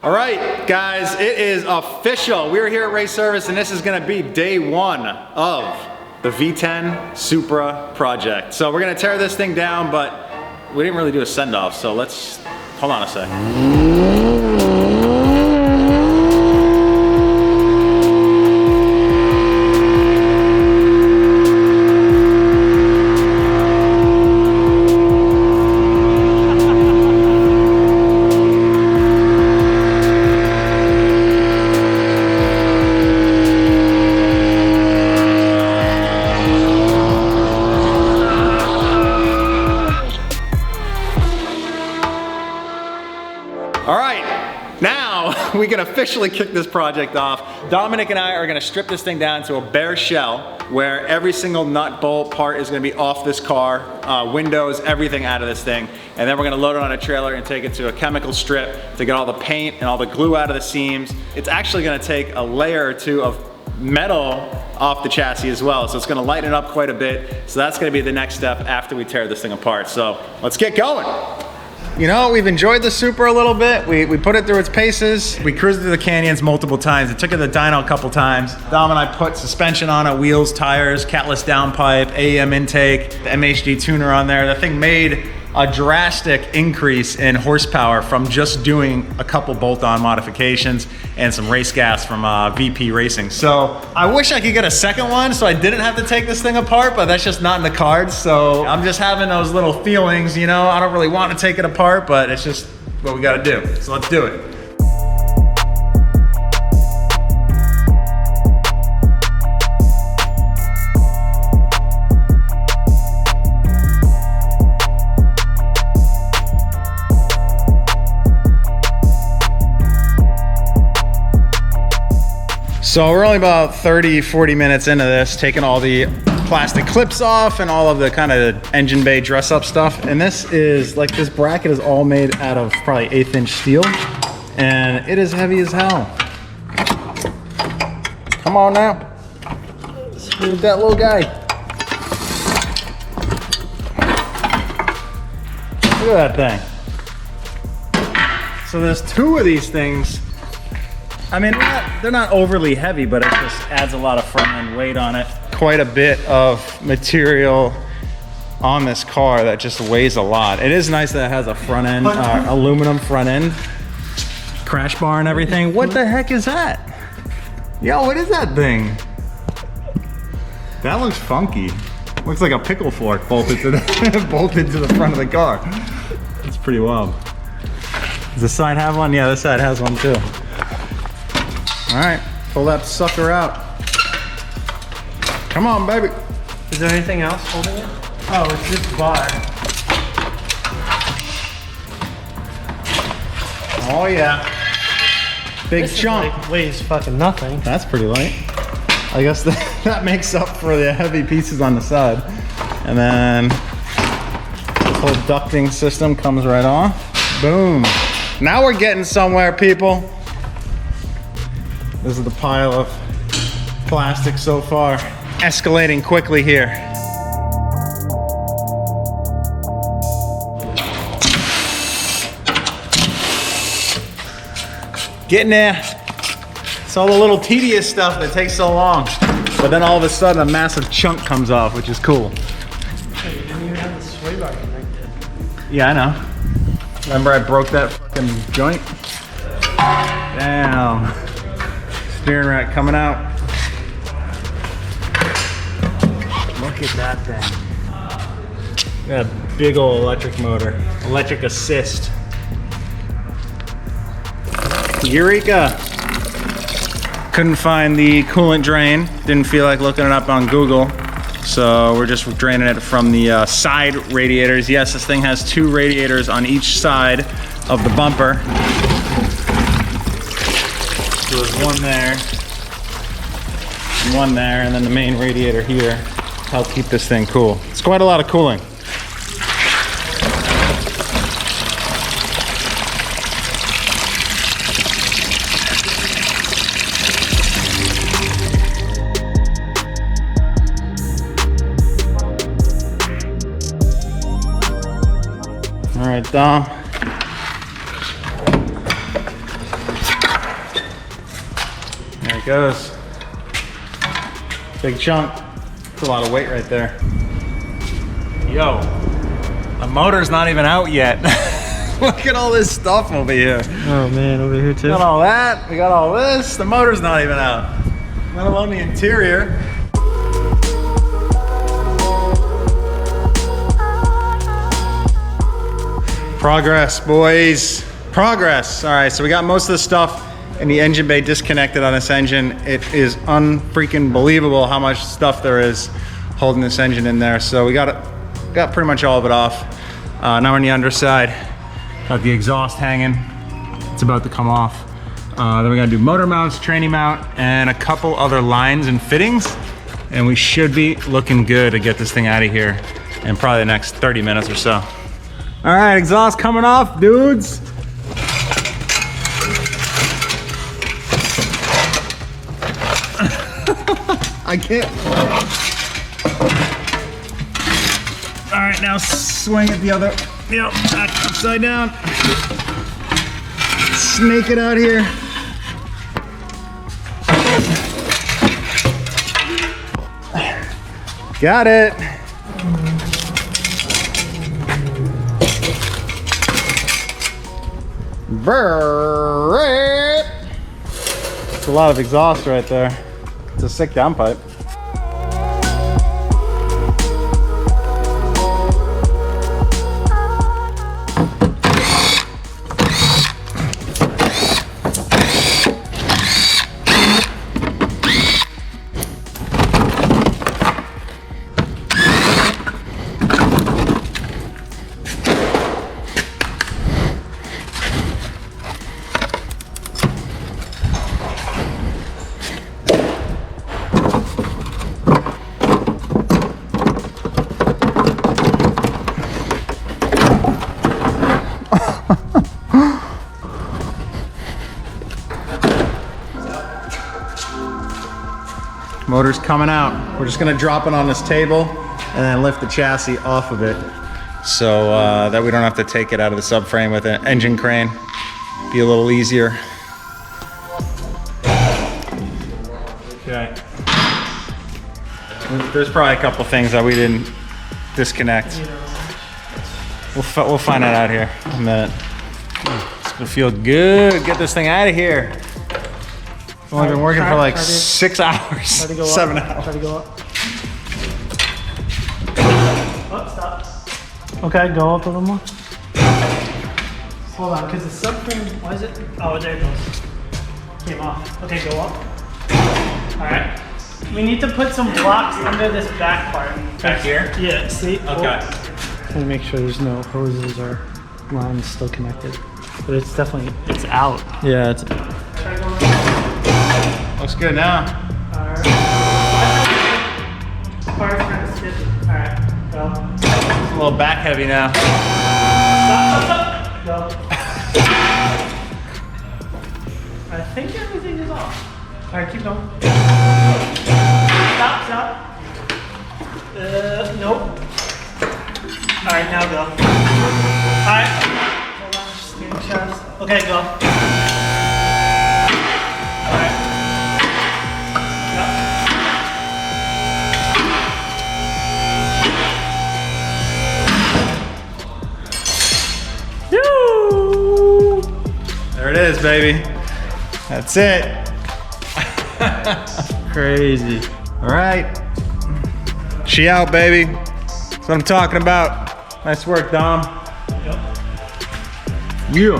All right, guys, it is official. We're here at Race Service, and this is gonna be day one of the V10 Supra project. So we're gonna tear this thing down, but we didn't really do a send-off, so let's, hold on a sec. All right, now we can officially kick this project off. Dominic and I are gonna strip this thing down to a bare shell where every single nut, bolt, part is gonna be off this car, windows, everything out of this thing. And then we're gonna load it on a trailer and take it to a chemical strip to get all the paint and all the glue out of the seams. It's actually gonna take a layer or two of metal off the chassis as well. So it's gonna lighten it up quite a bit. So that's gonna be the next step after we tear this thing apart. So let's get going. You know, we've enjoyed the Supra a little bit. We put it through its paces. We cruised through the canyons multiple times. It took it to the dyno a couple times. Dom and I put suspension on it, wheels, tires, catless downpipe, AEM intake, the MHD tuner on there. The thing made a drastic increase in horsepower from just doing a couple bolt-on modifications and some race gas from VP Racing. So I wish I could get a second one so I didn't have to take this thing apart, but that's just not in the cards. So I'm just having those little feelings, you know, I don't really want to take it apart, but it's just what we gotta do. So let's do it. So we're only about 30, 40 minutes into this, taking all the plastic clips off and all of the kind of engine bay dress up stuff. And this is, like, this bracket is all made out of probably 1/8" steel. And it is heavy as hell. Come on now. Move that little guy. Look at that thing. So there's two of these things. I mean, they're not overly heavy, but it just adds a lot of front end weight on it. Quite a bit of material on this car that just weighs a lot. It is nice that it has a front end, aluminum front end, crash bar and everything. What the heck is that? Yo, what is that thing? That looks funky. Looks like a pickle fork bolted to the, bolted to the front of the car. It's pretty wild. Does this side have one? Yeah, this side has one too. All right, pull that sucker out. Come on, baby. Is there anything else holding it? Oh, it's this bar. Oh yeah. Big This chunk. Like, weighs fucking nothing. That's pretty light. I guess that makes up for the heavy pieces on the side. And then this whole ducting system comes right off. Boom. Now we're getting somewhere, people. This is the pile of plastic so far. Escalating quickly here. Getting there. It's all the little tedious stuff that takes so long. But then all of a sudden a massive chunk comes off, which is cool. Hey, you didn't even have the sway bar connected. Yeah, I know. Remember I broke that fucking joint? Damn. Steering rack coming out. Look at that thing. Got a big old electric motor. Electric assist. Eureka! Couldn't find the coolant drain. Didn't feel like looking it up on Google. So we're just draining it from the side radiators. Yes, this thing has 2 radiators on each side of the bumper. So there's one there, and one there, and then the main radiator here to help keep this thing cool. It's quite a lot of cooling. All right, Dom. it goes. Big chunk. That's a lot of weight right there. Yo, the motor's not even out yet. Look at all this stuff over here. Oh man, over here too. We got all that, we got all this. The motor's not even out. Let alone the interior. Progress, boys. Progress. All right, so we got most of the stuff in the engine bay disconnected on this engine. It is unfreaking believable how much stuff there is holding this engine in there. So we got pretty much all of it off. Now we're on the underside. Got the exhaust hanging. It's about to come off. Then we gotta do motor mounts, tranny mount, and a couple other lines and fittings. And we should be looking good to get this thing out of here in probably the next 30 minutes or so. All right, exhaust coming off, dudes. I can't. All right, now swing it the other, upside down. Snake it out here. Got it. It's a lot of exhaust right there. It's a sick downpipe. Motor's coming out. We're just gonna drop it on this table and then lift the chassis off of it so that we don't have to take it out of the subframe with an engine crane. Be a little easier. Okay. There's probably a couple things that we didn't disconnect. We'll find that out here in a minute. It's gonna feel good. Get this thing out of here. I've only been working for like 6 hours, 7 hours. Try to go up. Oh, stop. Okay, go up a little more. Hold on, because the subframe, why is it? Oh, there it goes. Came off. Okay, go up. All right. We need to put some blocks under this back part. Back here? Yeah, see? Okay. Let me make sure there's no hoses or lines still connected. But it's definitely, it's out. Yeah, it's out. Looks good now. Alright. Car's kind of stiff. Alright, go. It's a little back heavy now. Stop. Go. I think everything is off. Alright, keep going. Stop. Nope. Alright, now go. Alright. Hold on, just getting shots. Okay, go. There it is, baby. That's it. Crazy. All right. She out, baby. That's what I'm talking about. Nice work, Dom. Yep. Yeah.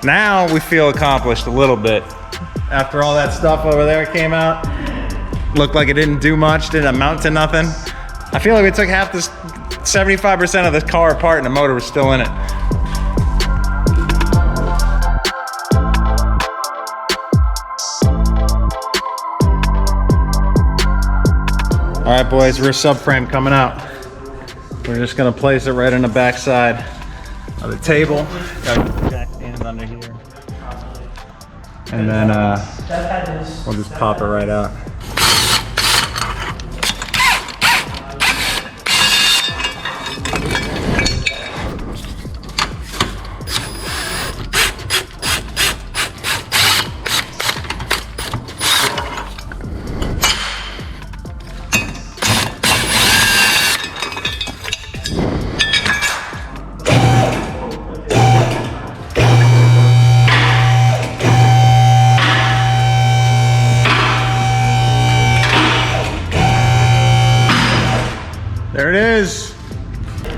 Now we feel accomplished a little bit. After all that stuff over there came out, looked like it didn't do much, didn't amount to nothing. I feel like we took half this, 75% of the car apart and the motor was still in it. All right, boys, rear subframe coming out. We're just gonna place it right on the back side of the table. Got jack stands under here. And then we'll just pop it right out.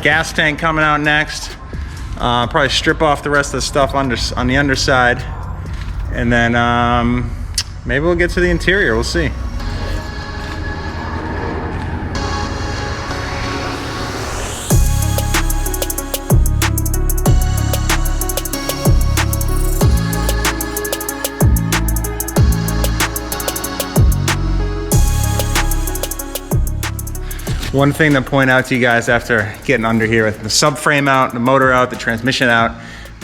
gas tank coming out next. Probably strip off the rest of the stuff on the underside. And then maybe we'll get to the interior, we'll see. One thing to point out to you guys after getting under here with the subframe out, the motor out, the transmission out,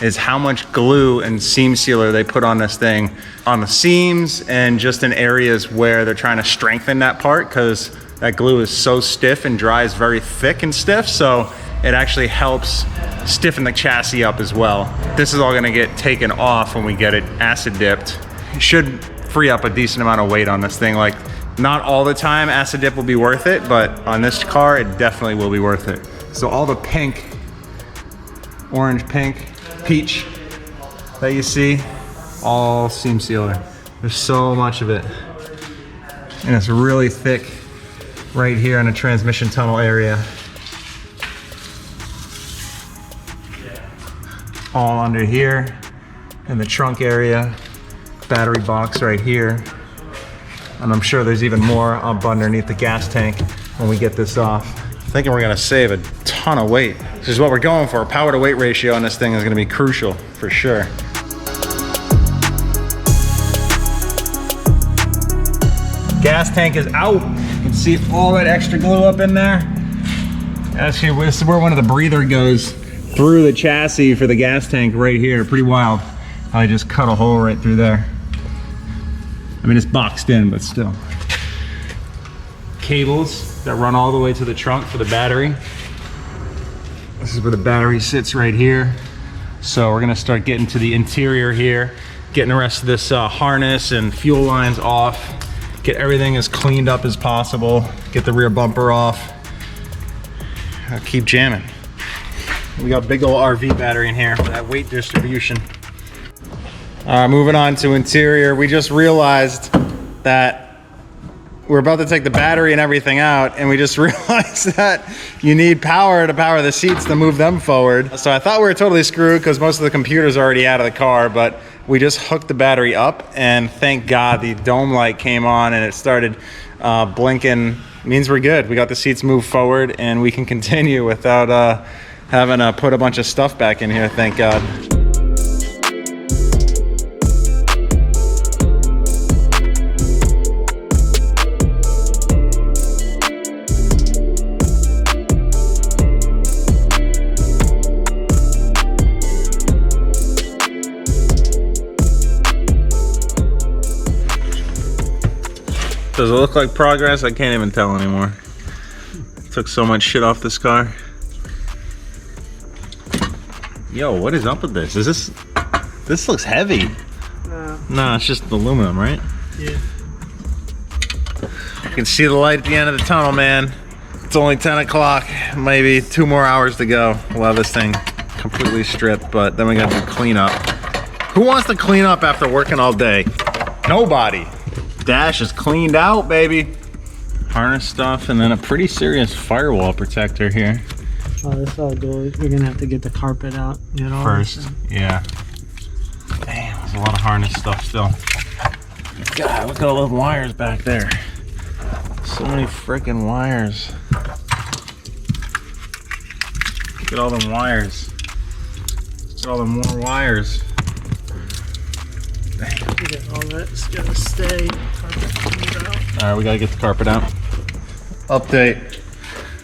is how much glue and seam sealer they put on this thing on the seams and just in areas where they're trying to strengthen that part, because that glue is so stiff and dries very thick and stiff, so it actually helps stiffen the chassis up as well. This is all gonna get taken off when we get it acid dipped. It should free up a decent amount of weight on this thing. Like, not all the time acid dip will be worth it, but on this car, it definitely will be worth it. So all the pink, orange, pink, peach that you see, all seam sealer. There's so much of it. And it's really thick right here in the transmission tunnel area. All under here in the trunk area, battery box right here. And I'm sure there's even more up underneath the gas tank when we get this off. I'm thinking we're gonna save a ton of weight. This is what we're going for. Power to weight ratio on this thing is gonna be crucial for sure. Gas tank is out. You can see all that extra glue up in there. Actually, this is where one of the breather goes through the chassis for the gas tank right here. Pretty wild. I just cut a hole right through there. I mean, it's boxed in, but still. Cables that run all the way to the trunk for the battery. This is where the battery sits right here. So we're gonna start getting to the interior here, getting the rest of this harness and fuel lines off, get everything as cleaned up as possible, get the rear bumper off. Keep jamming. We got a big old RV battery in here for that weight distribution. Moving on to interior, we just realized that we're about to take the battery and everything out, and we just realized that you need power to power the seats to move them forward. So I thought we were totally screwed because most of the computers are already out of the car, but we just hooked the battery up, and thank God the dome light came on and it started blinking. Means we're good. We got the seats moved forward and we can continue without having to put a bunch of stuff back in here, thank God. Does it look like progress? I can't even tell anymore. Took so much shit off this car. Yo, what is up with this? Is this looks heavy. No, it's just aluminum, right? Yeah. You can see the light at the end of the tunnel, man. It's only 10 o'clock, maybe 2 more hours to go. We'll have this thing completely stripped, but then we got to clean up. Who wants to clean up after working all day? Nobody. Dash is cleaned out, baby. Harness stuff, and then a pretty serious firewall protector here. Oh, that's all good. We're gonna have to get the carpet out. First, yeah. Damn, there's a lot of harness stuff still. God, look at all those wires back there. So many freaking wires. Look at all them wires. Look at all them more wires. All that's gonna stay. All right, we gotta get the carpet out. Update.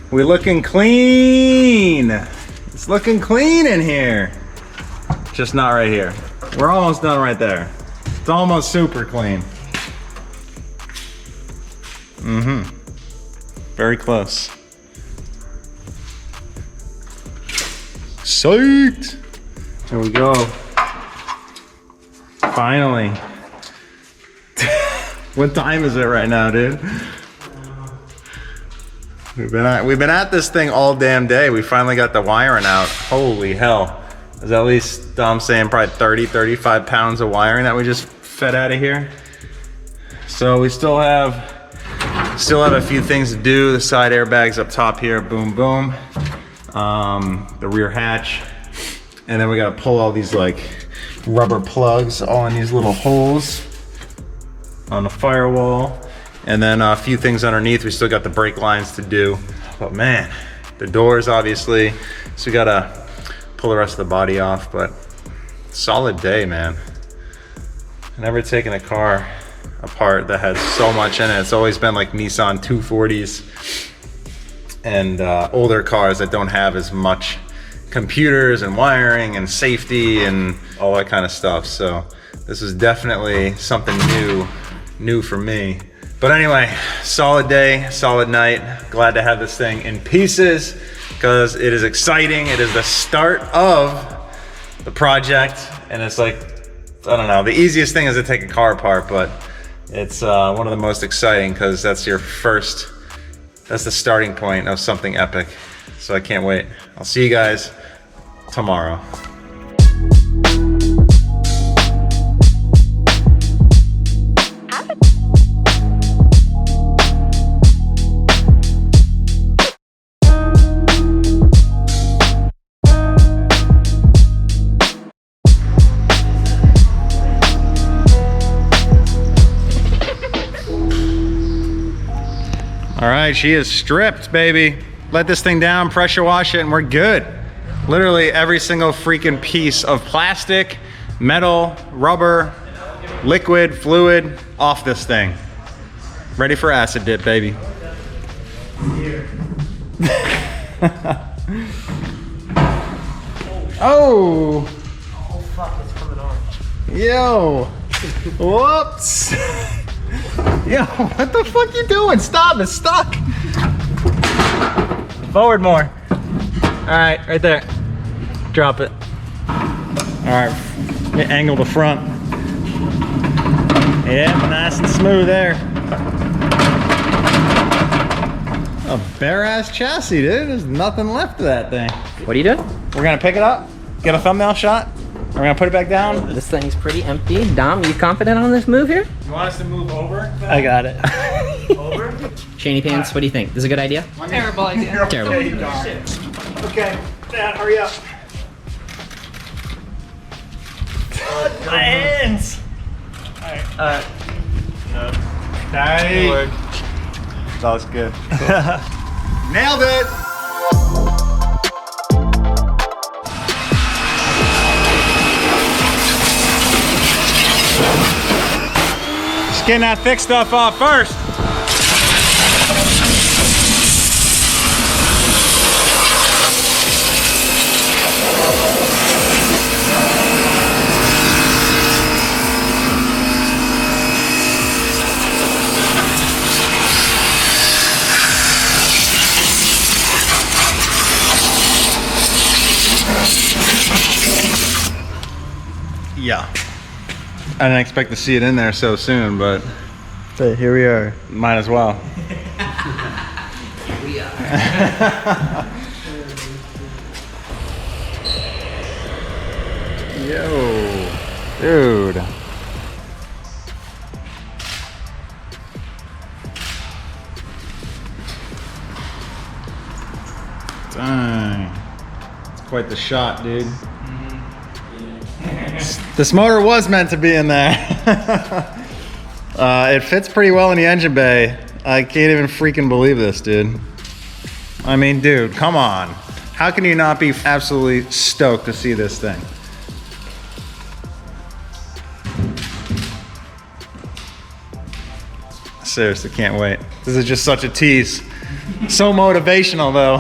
We're looking clean. It's looking clean in here. Just not right here. We're almost done right there. It's almost super clean. Mm-hmm. Very close. Psyched. There we go. Finally. What time is it right now, dude? We've been at this thing all damn day. We finally got the wiring out. Holy hell. There's at least, I'm saying probably 30, 35 pounds of wiring that we just fed out of here. So we still have a few things to do. The side airbags up top here, boom, boom. the rear hatch. And then we gotta pull all these like rubber plugs all in these little holes on the firewall. And then a few things underneath. We still got the brake lines to do. But man, the doors obviously. So we gotta pull the rest of the body off, but solid day, man. I've never taken a car apart that has so much in it. It's always been like Nissan 240s and older cars that don't have as much computers and wiring and safety and all that kind of stuff. So this is definitely something new for me. But anyway, solid day, solid night. Glad to have this thing in pieces because it is exciting. It is the start of the project, and it's like, I don't know, the easiest thing is to take a car apart, but it's one of the most exciting because that's the starting point of something epic. So I can't wait. I'll see you guys tomorrow. All right, she is stripped, baby. Let this thing down, pressure wash it, and we're good. Literally every single freaking piece of plastic, metal, rubber, liquid, fluid, off this thing. Ready for acid dip, baby. Oh! Oh fuck, it's coming on. Yo! Whoops! Yo, what the fuck you doing? Stop, it's stuck! Forward more. Alright, right there. Drop it. Alright, angle the front. Yeah, nice and smooth there. A bare ass chassis, dude. There's nothing left of that thing. What are you doing? We're gonna pick it up, get a thumbnail shot. We're gonna put it back down. This thing's pretty empty. Dom, you confident on this move here? You want us to move over? I got it. Over? Shaney Pants, what do you think? This is a good idea? Terrible idea. Terrible. Okay, Dad, hurry up. My hands. Alright. Hey. That was good. Nailed it. Just getting that thick stuff off first. Yeah. I didn't expect to see it in there so soon, but here we are. Might as well. We are. Yo, dude. Dang. It's quite the shot, dude. This motor was meant to be in there. It fits pretty well in the engine bay. I can't even freaking believe this, dude. I mean, dude, come on. How can you not be absolutely stoked to see this thing? Seriously, can't wait. This is just such a tease. So motivational, though.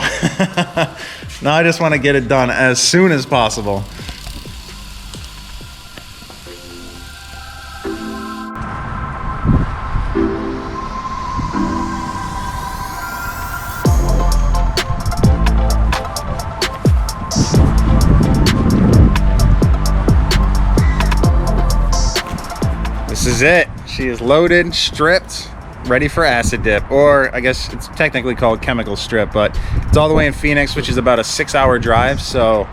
Now I just want to get it done as soon as possible. This is it. She is loaded, stripped, ready for acid dip, or I guess it's technically called chemical strip, but it's all the way in Phoenix, which is about a 6-hour drive. So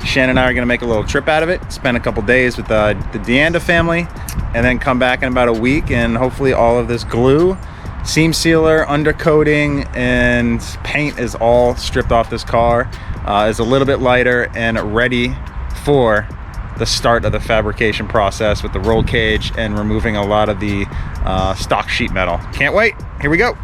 Shannon and I are gonna make a little trip out of it, spend a couple days with the Deanda family, and then come back in about a week, and hopefully all of this glue, seam sealer, undercoating, and paint is all stripped off this car. is a little bit lighter and ready for the start of the fabrication process with the roll cage and removing a lot of the stock sheet metal. Can't wait. Here we go.